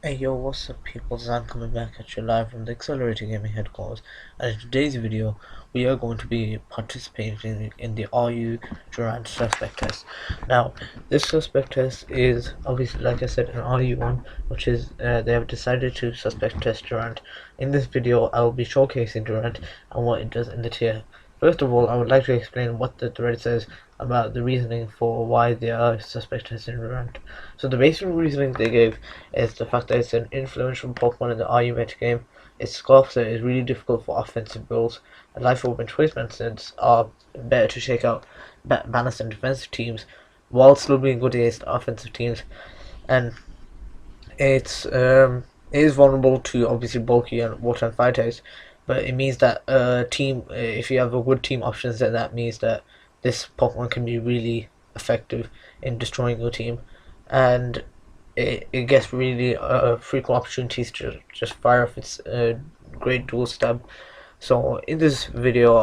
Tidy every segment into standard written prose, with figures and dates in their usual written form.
Hey yo, what's up people? Zan coming back at you live from the Accelerator Gaming headquarters, and in today's video we are going to be participating in the RU Durant suspect test. Now, this suspect test is obviously, like I said, an RU one, which is they have decided to suspect test Durant. In this video I will be showcasing Durant and what it does in the tier. First of all, I would like to explain what the thread says about the reasoning for why they are suspect testing Durant. So the basic reasoning they gave is the fact that it's an influential Pokemon in the RU metagame. Its scarf set is really difficult for offensive builds, and Life Orb and Choice Medicines are better to shake out balanced and defensive teams, while still being good against offensive teams. And it is vulnerable to obviously bulky and water and fire types, but it means that if you have a good team options, then that means that this Pokemon can be really effective in destroying your team, and it gets really frequent opportunities to just fire off its great dual stab. So in this video,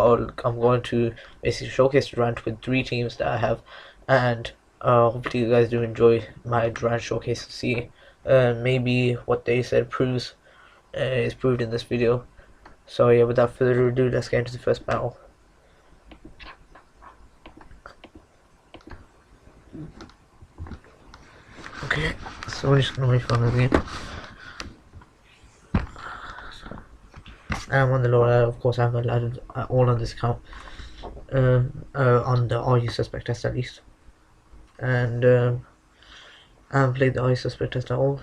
I'm going to basically showcase Durant with three teams that I have, and hopefully you guys do enjoy my Durant showcase. See, maybe what they said is proved in this video. So yeah, without further ado, let's get into the first battle. Okay, so we're just gonna wait for the game. I'm on the lower, of course. I'm allowed all on this account, on the RU suspect test at least, and I haven't played the RU suspect test at all.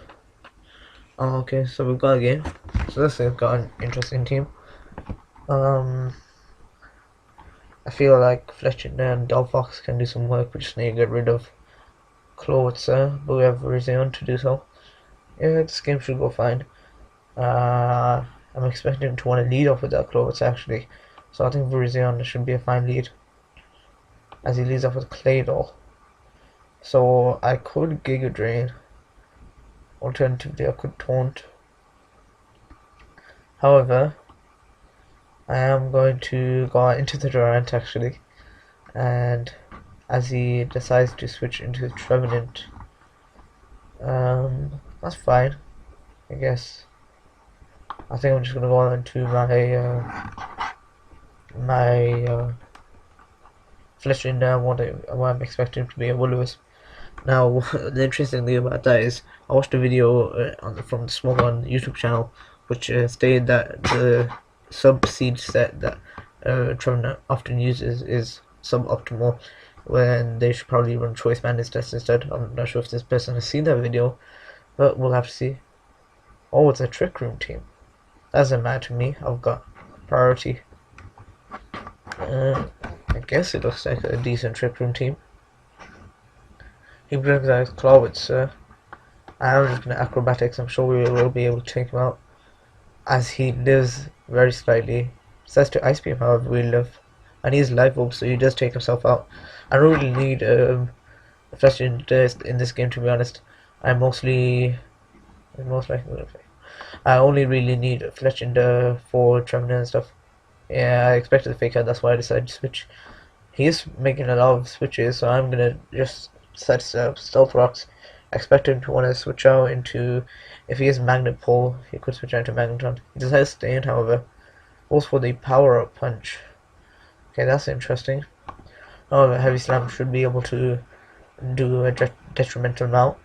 Oh, okay, so we've got a game. So this has got an interesting team. I feel like Fletcher and Delphox can do some work. We just need to get rid of Klawitzer, but we have Rizzion to do so. Yeah, this game should go fine. I'm expecting to want to lead off with that Klawitzer actually. So I think Rizzion should be a fine lead, as he leads off with Claydol. So I could Giga Drain. Alternatively, I could Taunt. However, I am going to go into the Durant actually, and as he decides to switch into Trevenant, that's fine, I guess. I think I'm just gonna go into my Fletcher now. What I'm expecting to be a Will-O-Wisp. Now, the interesting thing about that is I watched a video from the Smog on YouTube channel, which stated that the sub-seed set that Trevor often uses is suboptimal, when they should probably run Choice Bandits test instead. I'm not sure if this person has seen that video, but we'll have to see. Oh, it's a Trick Room team. That doesn't matter to me. I've got priority. I guess it looks like a decent Trick Room team. He brings out Klawitzer. I'm just going to acrobatics. I'm sure we will be able to take him out, as he lives very slightly. Says to Ice Beam, however, we live, and he's life orb, so he does take himself out. I don't really need Flash in this game, to be honest. I'm most likely going to play. I only really need Fletch for Tremor and stuff. Yeah, I expected the fake out, that's why I decided to switch. He is making a lot of switches, so I'm gonna just set up Stealth Rocks. I expect him to want to switch out into, if he has Magnet Pull, he could switch out to Magneton. He decides to stay in, however. Also for the Power Up Punch. Okay, that's interesting. However, Heavy Slam should be able to do a detrimental amount.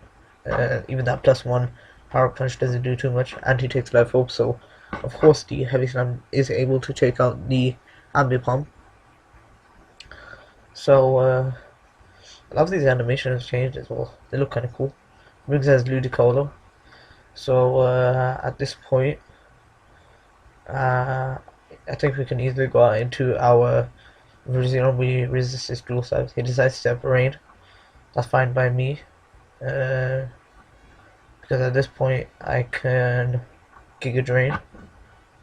Even that +1 Power Up Punch doesn't do too much, and he takes Life Orb, so of course the Heavy Slam is able to take out the Ambipom. So I love these animations changed as well. They look kind of cool. Brings us Ludicolo. So at this point, I think we can easily go out into our Rizzion. We resist his dual stab. He decides to step Rain. That's fine by me. Because at this point I can Giga Drain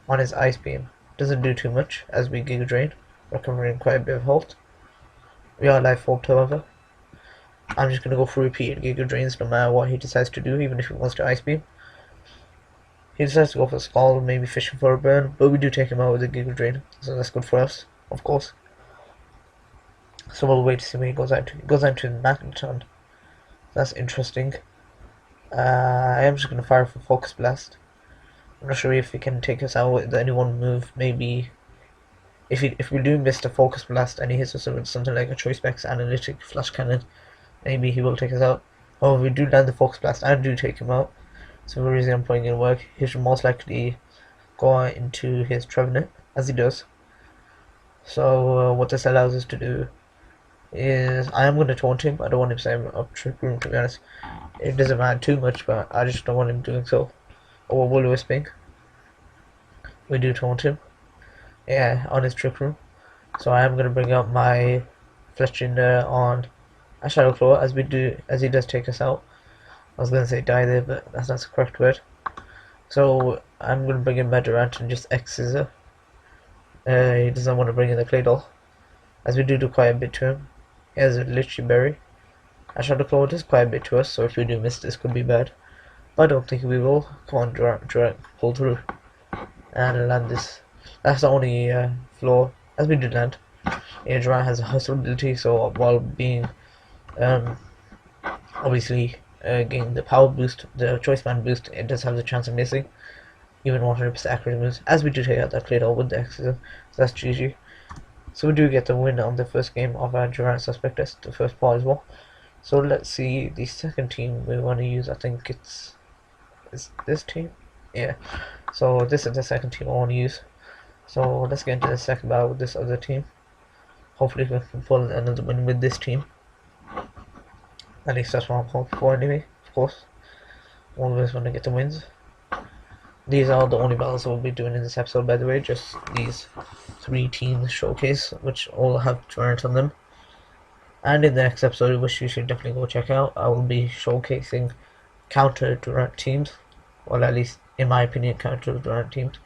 on his Ice Beam. Doesn't do too much as we Giga Drain, recovering quite a bit of health. We are Life Orb, however. I'm just gonna go for repeated Giga Drains no matter what he decides to do, even if he wants to Ice Beam. He decides to go for a Scald, maybe fishing for a burn, but we do take him out with a Giga Drain, so that's good for us, of course. So we'll wait to see where he goes out to. He goes out to Magneton. That's interesting. I am just going to fire for Focus Blast. I'm not sure if he can take us out with any one move. Maybe if we do miss the Focus Blast and he hits us with something like a Choice Specs Analytic Flash Cannon, maybe he will take us out. Oh, if we do land the Focus Blast and do take him out, so for reason I'm putting in work, he should most likely go into his Trevenant, as he does. So what this allows us to do is, I am going to taunt him. I don't want him saying up Trick Room, to be honest. It doesn't matter too much, but I just don't want him doing so. Or Will-O-Wisping. We do taunt him. Yeah, on his Trick Room. So I am going to bring up my Fletchinder on a Shadow Claw as he does take us out. I was going to say die there, but that's not the correct word. So I'm going to bring in my Durant and just X-Scissor. He doesn't want to bring in the Claydol, as we do quite a bit to him. He has a Lychee Berry. A Shadow Claw does quite a bit to us, so if we do miss this could be bad. But I don't think we will. Come on, Durant, pull through and land this. That's the only flaw, as we did land. Yeah, Durant has a hustle ability, so while being obviously getting the power boost, the choice band boost, it does have the chance of missing even 100% accurate moves, as we do take out that Claydol with the X-Scissor, so that's GG. So we do get the win on the first game of our Durant Suspect Test, the first part as well. So let's see the second team we want to use. I think is this team? Yeah. So this is the second team I want to use. So let's get into the second battle with this other team. Hopefully we can pull another win with this team. At least that's what I'm hoping for anyway, of course. Always want to get the wins. These are the only battles we'll be doing in this episode, by the way, just these 3 teams showcase, which all have Durant on them. And in the next episode, which you should definitely go check out, I will be showcasing counter Durant teams. Well, at least, in my opinion, counter Durant teams.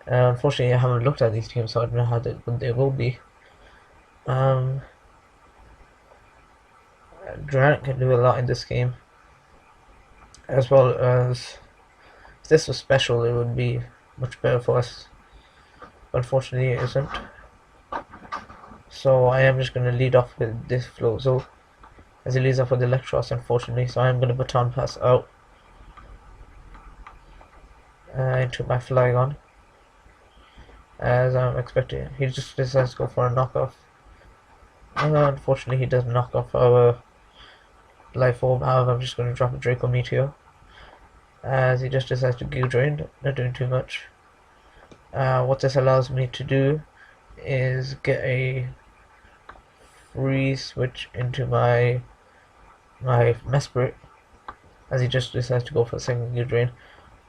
Unfortunately, I haven't looked at these teams, so I don't know how good they will be. Durant can do a lot in this game, as well as if this was special, it would be much better for us. But unfortunately, it isn't. So I am just going to lead off with this Floatzel, as he leads off with Electros, unfortunately. So I am going to Baton Pass out into my Flygon, as I'm expecting. He just decides to go for a knockoff. Unfortunately, he doesn't knock off our Life Orb. However, I'm just going to drop a Draco Meteor, as he just decides to Goo Drain, not doing too much. What this allows me to do is get a free switch into my Mesprit, as he just decides to go for a second Goo Drain.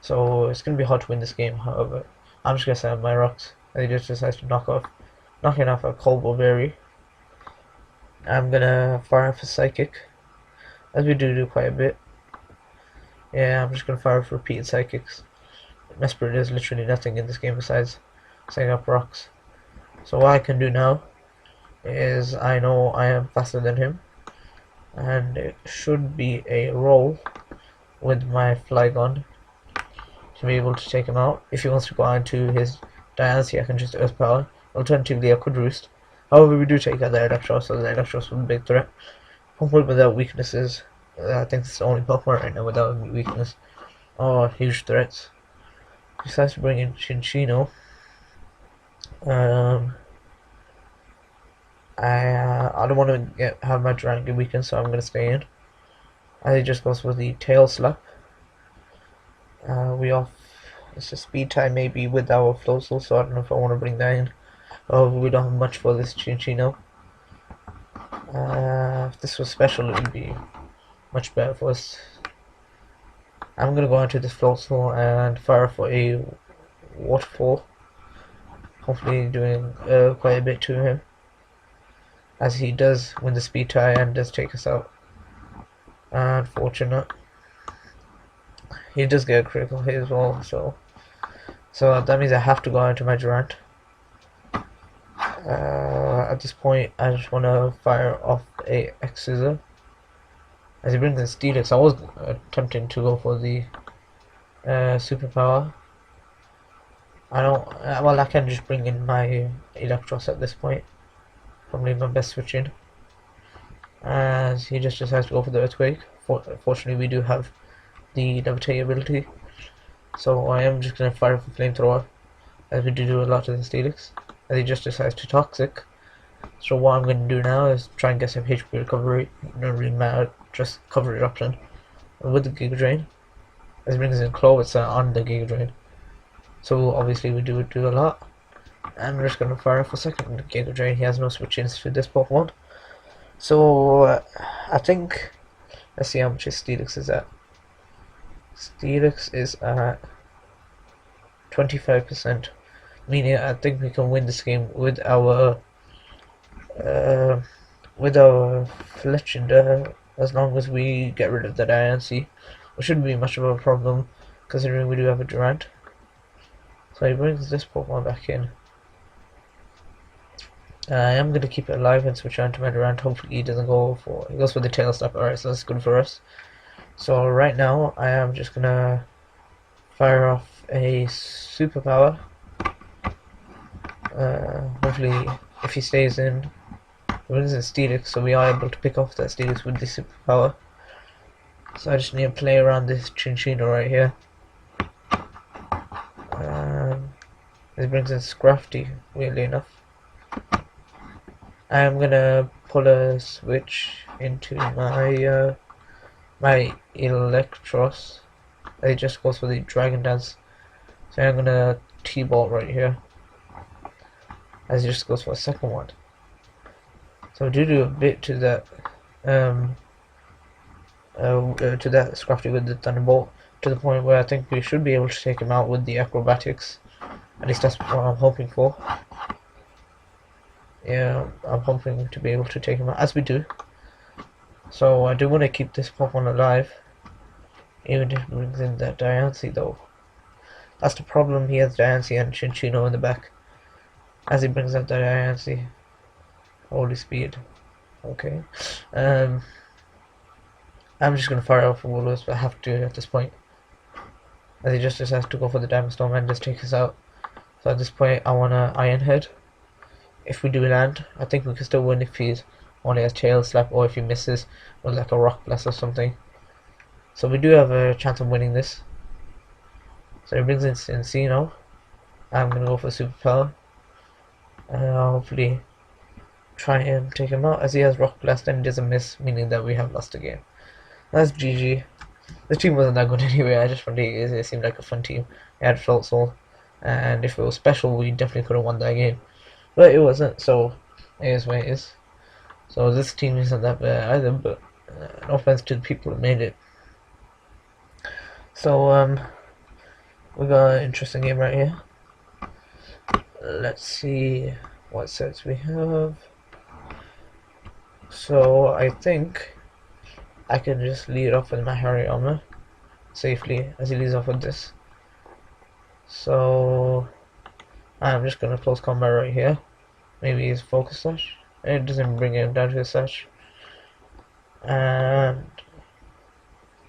So it's going to be hard to win this game. However, I'm just going to set up my rocks, as he just decides to knocking off a Colbo Berry. I'm going to fire off a Psychic, as we do quite a bit. Yeah, I'm just going to fire off repeated Psychics. Mesprit is literally nothing in this game besides setting up rocks. So what I can do now is, I know I am faster than him, and it should be a roll with my Flygon to be able to take him out. If he wants to go on to his Diancie, I can just Earth Power. Alternatively, I could Roost. However, we do take out the Electros, so the Electros will be a big threat. Pokemon without weaknesses. I think it's the only Pokemon right now without weakness. Oh, huge threats. Decides to bring in Chinchino. I don't want to have my Durant get weakened, so I'm going to stay in. And he just goes with the Tail Slap. It's a speed time maybe with our Floatzel, so I don't know if I want to bring that in. Oh, we don't have much for this Chinchino. If this was special, it would be much better for us. I'm gonna go into this Floatzel and fire for a Waterfall. Hopefully doing quite a bit to him, as he does win the speed tie and does take us out. Unfortunate. He does get a critical hit as well, so that means I have to go into my Durant. At this point, I just want to fire off a X-Scissor, as he brings in Steelix. I was attempting to go for the superpower. I don't. Well, I can just bring in my Electros at this point. Probably my best switch in, as he just decides to go for the Earthquake. Fortunately, we do have the levitate ability. So I am just going to fire off a flamethrower, as we do a lot of the Steelix, as he just decides to toxic. So what I'm going to do now is try and get some HP recovery. It doesn't really matter, just cover it up then with the Giga Drain, as it brings in Clovitz on the Giga Drain. So obviously we do a lot. And we're just going to fire off a second Giga Drain. He has no switch-ins to this Pokemon. So I think, let's see how much his Steelix is at. Steelix is at 25%, meaning I think we can win this game with our Fletchinder, as long as we get rid of that INC, which shouldn't be much of a problem considering we do have a Durant. So he brings this Pokemon back in. I am going to keep it alive and switch on to my Durant. Hopefully he doesn't go for, he goes for the tail step. Alright, so that's good for us. So right now I am just going to fire off a superpower. Hopefully if he stays in, it is a Steelix, so we are able to pick off that Steelix with the superpower. So I just need to play around this Chinchino right here. This brings in Scrafty, weirdly enough. I am gonna pull a switch into my my Electros. It just goes for the Dragon Dance. So I'm gonna T-Bolt right here, as it just goes for a second one. So I do a bit to that Scrafty with the Thunderbolt, to the point where I think we should be able to take him out with the acrobatics. At least that's what I'm hoping for. Yeah, I'm hoping to be able to take him out, as we do. So I do want to keep this Pokemon alive, even if it brings in that Diancie though. That's the problem, he has Diancie and Chinchino in the back, as he brings out the Diancie. Holy speed. Okay. I'm just gonna fire off Woolworths, but I have to at this point, as he just decides to go for the Diamond Storm and just take us out. So at this point I want to Iron Head. If we do land, I think we can still win if he's only a tail slap, or if he misses with like a Rock Blast or something. So we do have a chance of winning this. So he brings in Encino. I'm gonna go for Superpower. Hopefully try and take him out, as he has Rock Blast and he doesn't miss, meaning that we have lost the game. That's GG. The team wasn't that good anyway. I just found it seemed like a fun team. It had Float Soul, and if it was special, we definitely could have won that game. But it wasn't, so it is what it is. So this team isn't that bad either, but no offense to the people who made it. So we got an interesting game right here. Let's see what sets we have. So I think I can just lead off with my Hariyama safely, as he leads off with this. So I'm just gonna close combat right here. Maybe his focus slash. It doesn't bring him down to his slash. And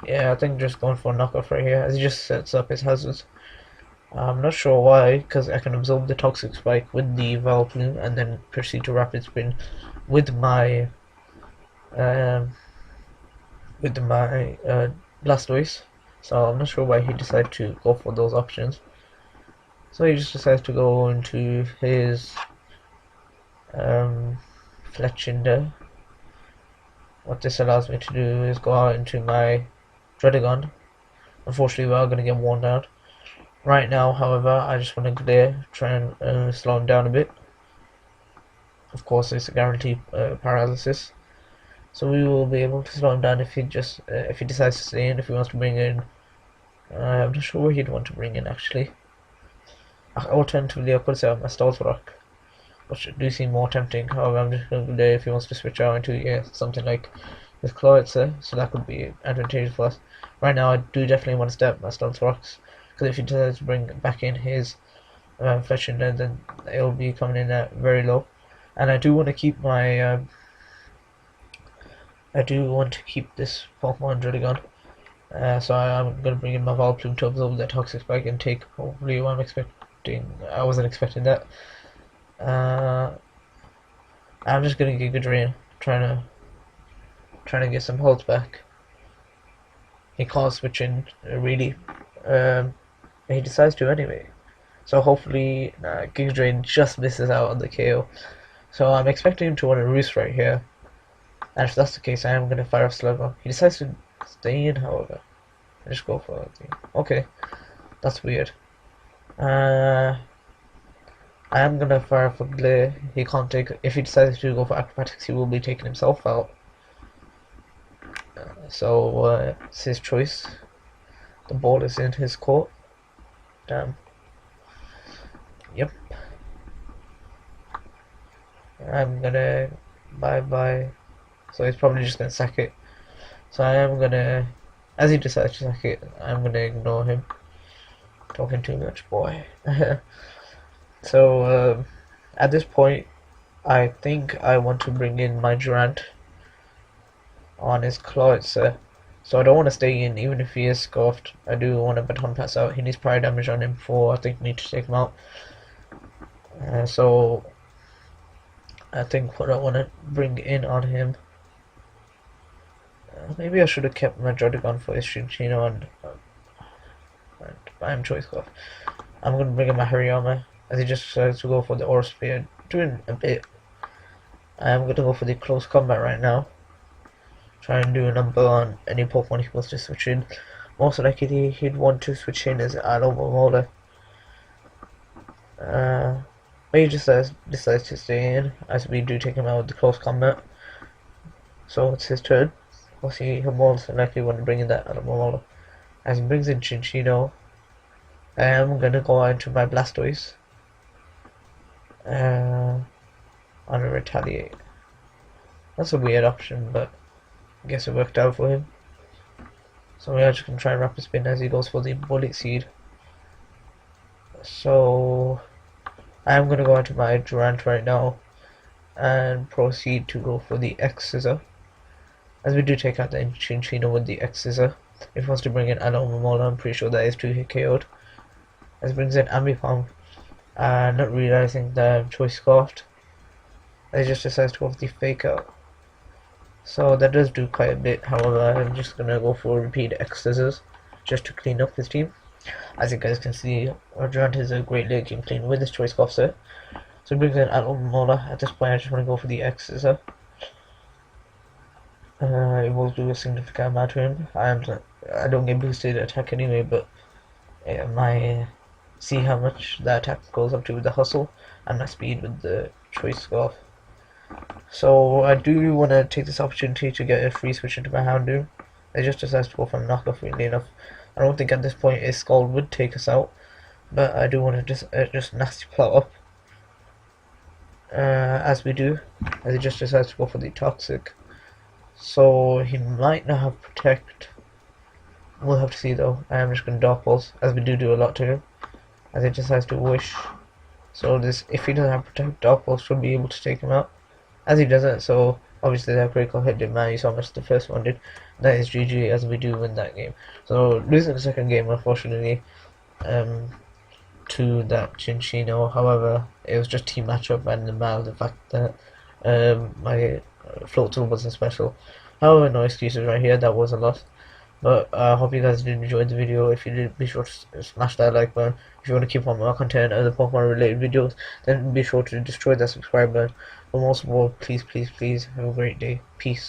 yeah, I think just going for a knockoff right here, as he just sets up his hazards. I'm not sure why, because I can absorb the Toxic Spike with the Vileplume and then proceed to Rapid Spin with my Blastoise. So I'm not sure why he decided to go for those options. So he just decides to go into his Fletchinder. What this allows me to do is go out into my Dredagon. Unfortunately, we are going to get worn down. Right now, however, I just want to glare, try and slow him down a bit. Of course, it's a guaranteed paralysis, so we will be able to slow him down if he decides to stay in. If he wants to bring in, I'm not sure what he'd want to bring in actually. Alternatively, I could set up my Stealth Rock, which do seem more tempting. However, I'm just going to glare if he wants to switch out into something like this Cloyitzer, so that could be advantageous for us. Right now, I do definitely want to step my Stealth Rocks, because if he decides to bring back in his Fletchinder, then it will be coming in at very low. And I do want to keep my this Pokemon Druddigon. So I'm going to bring in my Vileplume to absorb that Toxic Spike and take hopefully what I'm expecting. I wasn't expecting that. I'm just going to Giga Drain, trying to get some health back. He can't switch in really. He decides to anyway. So hopefully, King Drain just misses out on the KO. So I'm expecting him to want to roost right here. And if that's the case, I am going to fire off Slugger. He decides to stay in, however. I just go for it. Okay, that's weird. I am going to fire off a Glare. He can't take... If he decides to go for Acrobatics, he will be taking himself out. So it's his choice. The ball is in his court. Damn. Yep. I'm gonna bye. So he's probably just gonna sack it. So I am gonna, as he decides to sack it, I'm gonna ignore him. Talking too much, boy. So at this point, I think I want to bring in my Durant on his claws. So I don't want to stay in, even if he is scuffed. I do want to baton pass out. He needs prior damage on him before I think need to take him out. So I think what I want to bring in on him. Maybe I should have kept my Drodagon for his Shinchino and I'm choice off. I'm going to bring in my Hariyama as he just decides to go for the Aura Sphere. Doing a bit. I am going to go for the close combat right now. Try and do a number on any Pokemon he wants to switch in. Most likely he'd want to switch in as Alomomola. But he just decides to stay in as we do take him out with the close combat. So it's his turn. We'll see, he'll most likely want to bring in that Alomomola. As he brings in Chinchino, I am gonna go into my Blastoise. On a Retaliate. That's a weird option, but I guess it worked out for him. So we are just going to try and Rapid Spin as he goes for the Bullet Seed. So I am going to go into my Durant right now and proceed to go for the X Scissor. As we do take out the Chinchino with the X Scissor. If he wants to bring in Alomomola, I'm pretty sure that is 2-hit KO'd. As he brings in Ambipom, not realizing the choice scoffed. He just decides to go for the Fake Out. So that does do quite a bit. However, I'm just gonna go for repeat X Scissors just to clean up his team. As you guys can see, Durant is a great late game clean with his choice scarf set. So he brings in Alomomola. At this point, I just want to go for the X Scissor. It will do a significant amount to him. I don't get boosted attack anyway, but my see how much the attack goes up to with the hustle and my speed with the choice scarf. So I do want to take this opportunity to get a free switch into my Houndoom. It just decides to go for a knockoff, weirdly enough. I don't think at this point a Scald would take us out, but I do want to just nasty plot up. As we do, as he just decides to go for the Toxic. So he might not have Protect. We'll have to see though. I am just going to Dark Pulse, as we do a lot to him. As he decides to Wish. So this, if he doesn't have Protect, Dark Pulse should be able to take him out. As he doesn't, so obviously that critical hit didn't matter so much the first one did. That is GG as we do win that game. So losing the second game, unfortunately, to that Chinchino. However, it was just team matchup and the fact that my float tool wasn't special. However, no excuses right here. That was a loss. But I hope you guys did enjoy the video. If you did, be sure to smash that like button. If you want to keep on more content and other Pokemon related videos, then be sure to destroy that subscribe button. But most of all, please have a great day. Peace.